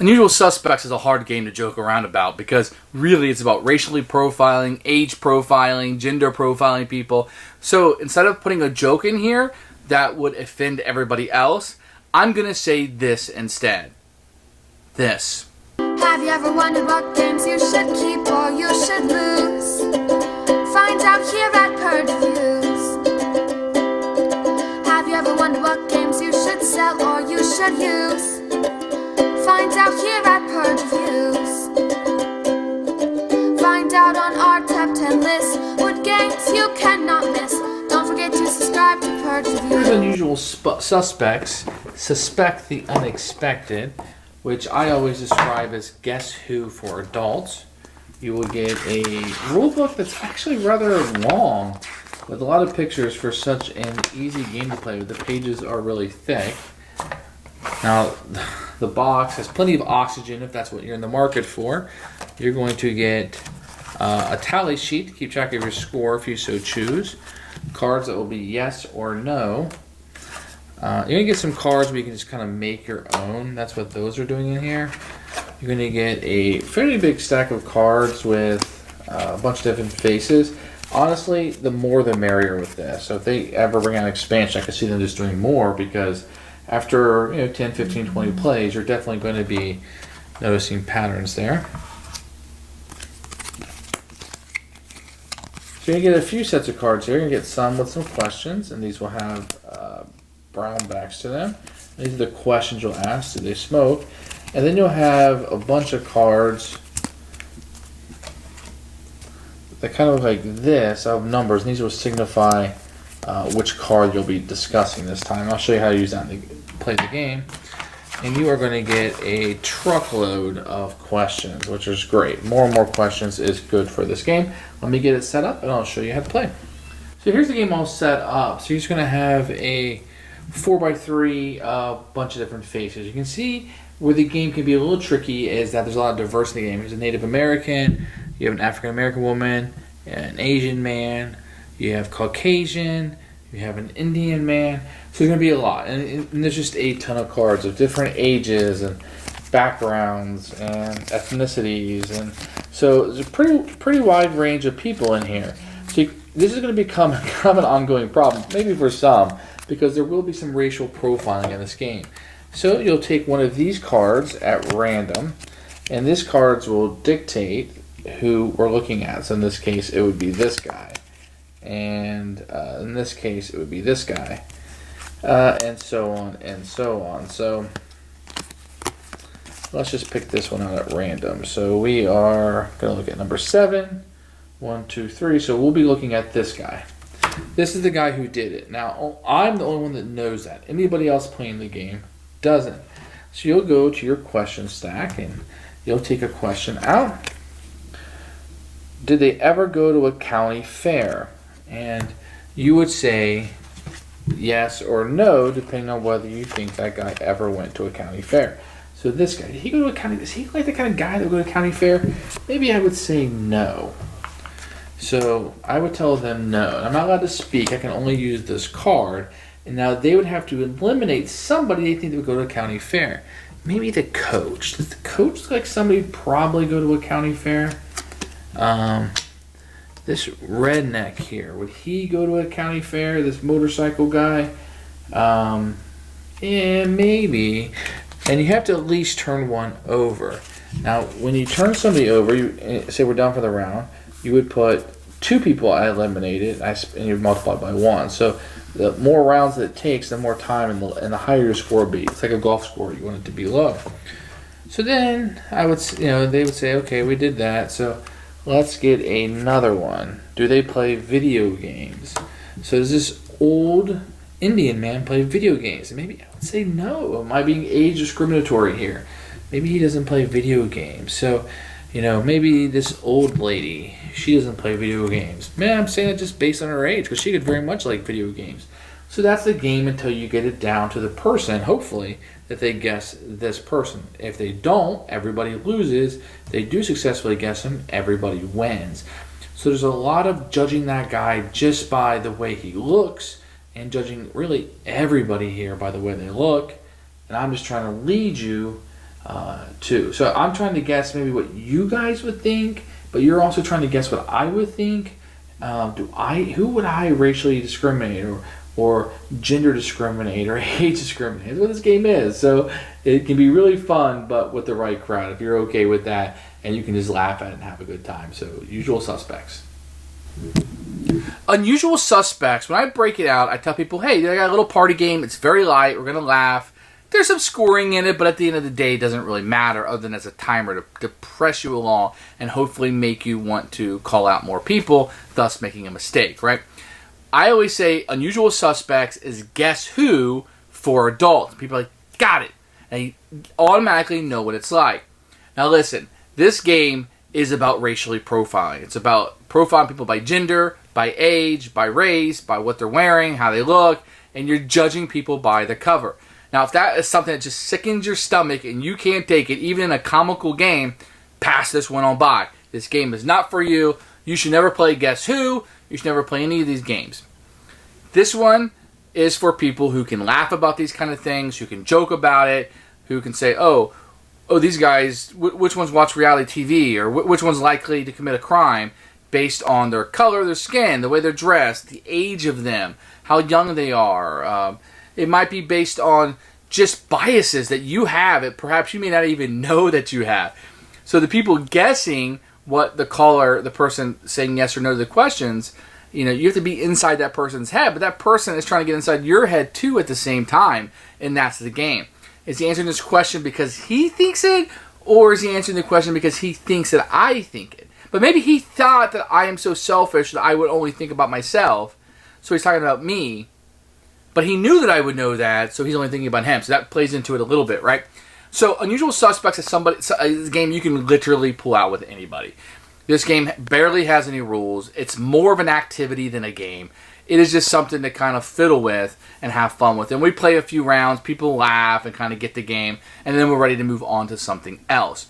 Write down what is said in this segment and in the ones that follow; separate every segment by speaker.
Speaker 1: Unusual Suspects is a hard game to joke around about because really it's about racially profiling, age profiling, gender profiling people. So instead of putting a joke in here that would offend everybody else, I'm going to say this instead. This.
Speaker 2: Have you ever wondered what games you should keep or you should lose? Find out here at Purge Views. Have you ever wondered what games you should sell or you should use? Find out here at Purge Views. Find out on our top 10 list what games you cannot miss. Don't forget to subscribe to Purge Views.
Speaker 1: Here's Unusual Suspects. Suspect the unexpected, which I always describe as Guess Who for adults. You will get a rule book that's actually rather long with a lot of pictures for such an easy game to play with. The pages are really thick. Now, the box has plenty of oxygen if that's what you're in the market for. You're going to get a tally sheet to keep track of your score if you so choose. Cards that will be yes or no. You're going to get some cards where you can just kind of make your own. That's what those are doing in here. You're going to get a fairly big stack of cards with a bunch of different faces. Honestly, the more the merrier with this. So if they ever bring out an expansion, I could see them just doing more because after 10, 15, 20 plays, you're definitely going to be noticing patterns there. So you're going to get a few sets of cards here. You're going to get some with some questions, and these will have brown backs to them. These are the questions you'll ask. Do they smoke? And then you'll have a bunch of cards that kind of look like this of numbers. And these will signify which card you'll be discussing this time. I'll show you how to use that to play the game. And you are going to get a truckload of questions, which is great. More and more questions is good for this game. Let me get it set up and I'll show you how to play. So here's the game all set up. So you're just going to have a 4x3 bunch of different faces. You can see where the game can be a little tricky is that there's a lot of diversity in the game. There's a Native American, you have an African American woman, an Asian man, you have Caucasian, you have an Indian man. So there's going to be a lot. And there's just a ton of cards of different ages and backgrounds and ethnicities. And so there's a pretty wide range of people in here. So this is going to become kind of an ongoing problem, maybe for some, because there will be some racial profiling in this game. So you'll take one of these cards at random, and these cards will dictate who we're looking at. So in this case, it would be this guy. And in this case, it would be this guy. And so on and so on. So let's just pick this one out at random. So we are going to look at number 7. 1, 2, 3. So we'll be looking at this guy. This is the guy who did it. Now, I'm the only one that knows that. Anybody else playing the game doesn't. So you'll go to your question stack and you'll take a question out. Did they ever go to a county fair? And you would say yes or no, depending on whether you think that guy ever went to a county fair. So this guy, did he go to a county? Is he like the kind of guy that would go to a county fair? Maybe I would say no. So I would tell them no. I'm not allowed to speak. I can only use this card. And now they would have to eliminate somebody they think they would go to a county fair. Maybe the coach. Does the coach look like somebody who'd probably go to a county fair? This redneck here, would he go to a county fair? This motorcycle guy? Yeah, maybe. And you have to at least turn one over. Now, when you turn somebody over, you say we're done for the round, you would put 2 people I eliminated, and you multiply by 1. So the more rounds that it takes, the more time and the higher your score will be. It's like a golf score. You want it to be low. So then they would say, okay, we did that. So let's get another one. Do they play video games? So does this old Indian man play video games? And maybe I would say no. Am I being age discriminatory here? Maybe he doesn't play video games. So, maybe this old lady, she doesn't play video games. Man, I'm saying that just based on her age, because she could very much like video games. So that's the game until you get it down to the person, hopefully, that they guess this person. If they don't, everybody loses. If they do successfully guess him, everybody wins. So there's a lot of judging that guy just by the way he looks and judging really everybody here by the way they look. And I'm just trying to lead you too. So I'm trying to guess maybe what you guys would think, but you're also trying to guess what I would think. Who would I racially discriminate or gender discriminate or age discriminate? That's what this game is. So it can be really fun, but with the right crowd. If you're okay with that, and you can just laugh at it and have a good time. So Usual Suspects. Unusual Suspects. When I break it out, I tell people, hey, I got a little party game. It's very light. We're gonna laugh. There's some scoring in it, but at the end of the day, it doesn't really matter other than as a timer to press you along and hopefully make you want to call out more people, thus making a mistake, right? I always say Unusual Suspects is Guess Who for adults. People are like, got it. And you automatically know what it's like. Now listen, this game is about racially profiling. It's about profiling people by gender, by age, by race, by what they're wearing, how they look, and you're judging people by the cover. Now, if that is something that just sickens your stomach and you can't take it, even in a comical game, pass this one on by. This game is not for you. You should never play Guess Who. You should never play any of these games. This one is for people who can laugh about these kind of things, who can joke about it, who can say, oh, these guys, which ones watch reality TV, or which one's likely to commit a crime based on their color, their skin, the way they're dressed, the age of them, how young they are. It might be based on just biases that you have, and perhaps you may not even know that you have. So the people guessing what the caller, the person saying yes or no to the questions, you have to be inside that person's head, but that person is trying to get inside your head too at the same time, and that's the game. Is he answering this question because he thinks it, or is he answering the question because he thinks that I think it? But maybe he thought that I am so selfish that I would only think about myself, so he's talking about me. But he knew that I would know that, so he's only thinking about him. So that plays into it a little bit, right? So Unusual Suspects is a game you can literally pull out with anybody. This game barely has any rules. It's more of an activity than a game. It is just something to kind of fiddle with and have fun with. And we play a few rounds, people laugh and kind of get the game, and then we're ready to move on to something else.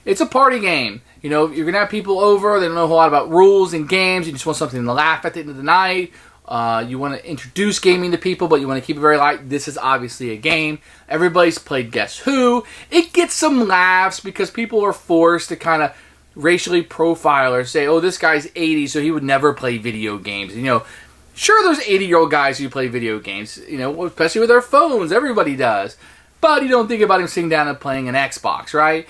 Speaker 1: It's a party game. You're going to have people over, they don't know a whole lot about rules and games, you just want something to laugh at the end of the night. You want to introduce gaming to people, but you want to keep it very light. This is obviously a game. Everybody's played Guess Who. It gets some laughs because people are forced to kind of racially profile or say, oh, this guy's 80, so he would never play video games. Sure, there's 80-year-old guys who play video games, especially with their phones. Everybody does. But you don't think about him sitting down and playing an Xbox, right?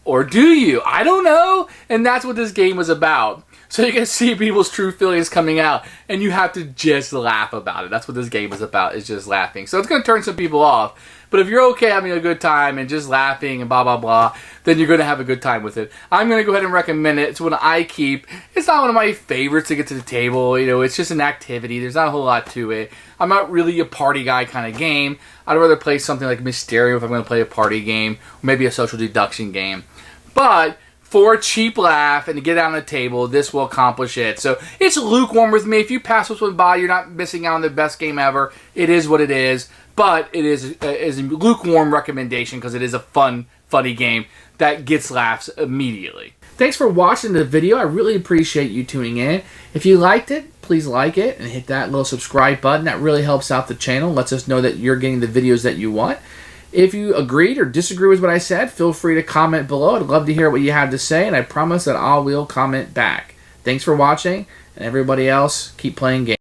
Speaker 1: Or do you? I don't know. And that's what this game was about. So you can see people's true feelings coming out, and you have to just laugh about it. That's what this game is about, is just laughing. So it's going to turn some people off. But if you're okay having a good time and just laughing and blah, blah, blah, then you're going to have a good time with it. I'm going to go ahead and recommend it. It's one I keep. It's not one of my favorites to get to the table. It's just an activity. There's not a whole lot to it. I'm not really a party guy kind of game. I'd rather play something like Mysterio if I'm going to play a party game, or maybe a social deduction game. But for a cheap laugh and to get on the table, this will accomplish it. So it's lukewarm with me. If you pass this one by, you're not missing out on the best game ever. It is what it is. But it is a lukewarm recommendation because it is a funny game that gets laughs immediately. Thanks for watching the video. I really appreciate you tuning in. If you liked it, please like it and hit that little subscribe button. That really helps out the channel. Lets us know that you're getting the videos that you want. If you agreed or disagree with what I said, feel free to comment below. I'd love to hear what you have to say, and I promise that I will comment back. Thanks for watching, and everybody else, keep playing games.